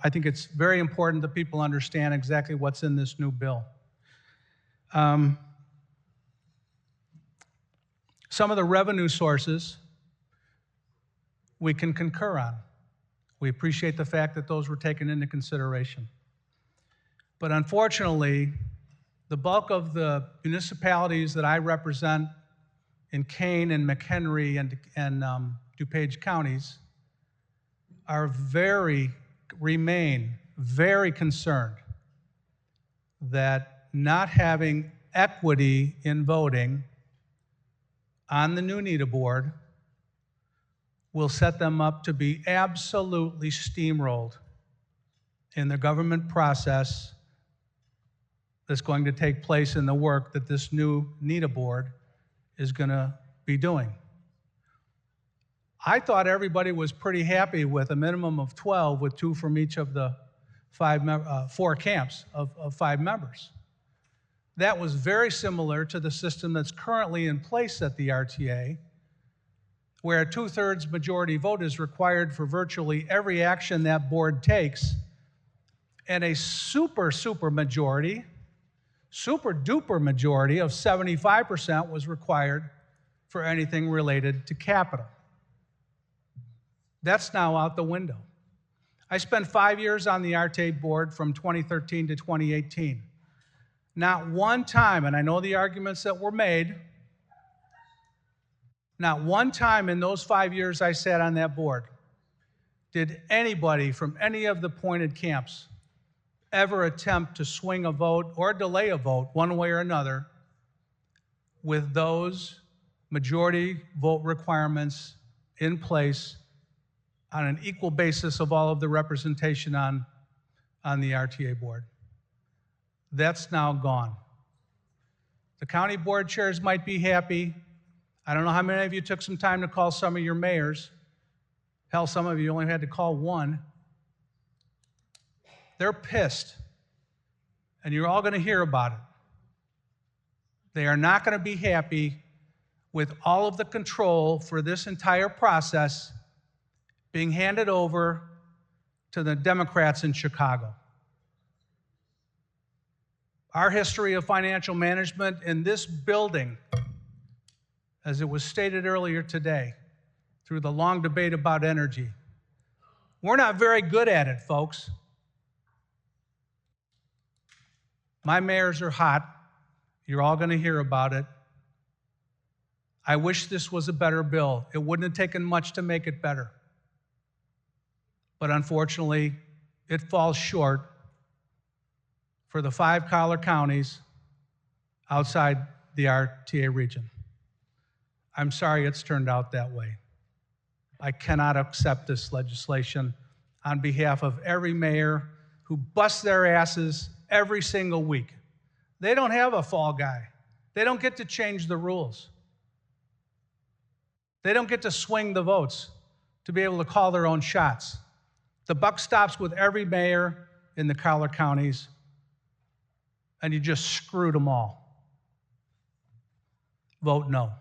I think it's very important that people understand exactly what's in this new bill. Some of the revenue sources we can concur on. We appreciate the fact that those were taken into consideration. But unfortunately, the bulk of the municipalities that I represent in Kane and McHenry and DuPage counties remain very concerned that not having equity in voting on the new NEDA board will set them up to be absolutely steamrolled in the government process that's going to take place in the work that this new NEDA board is going to be doing. I thought everybody was pretty happy with a minimum of 12, with 2 from each of the 4 camps of 5 members. That was very similar to the system that's currently in place at the RTA, where a 2/3 majority vote is required for virtually every action that board takes, and a super majority, super duper majority of 75% was required for anything related to capital. That's now out the window. I spent 5 years on the RTA board from 2013 to 2018. Not one time, and I know the arguments that were made, not one time in those 5 years I sat on that board did anybody from any of the appointed camps ever attempt to swing a vote or delay a vote one way or another with those majority vote requirements in place on an equal basis of all of the representation on the RTA board. That's now gone. The county board chairs might be happy. I don't know how many of you took some time to call some of your mayors. Hell, some of you only had to call one. They're pissed, and you're all going to hear about it. They are not going to be happy with all of the control for this entire process being handed over to the Democrats in Chicago. Our history of financial management in this building, as it was stated earlier today, through the long debate about energy, we're not very good at it, folks. My mayors are hot. You're all going to hear about it. I wish this was a better bill. It wouldn't have taken much to make it better. But unfortunately, it falls short for the 5 collar counties outside the RTA region. I'm sorry it's turned out that way. I cannot accept this legislation on behalf of every mayor who busts their asses every single week. They don't have a fall guy. They don't get to change the rules. They don't get to swing the votes to be able to call their own shots. The buck stops with every mayor in the collar counties, and you just screwed them all. Vote no.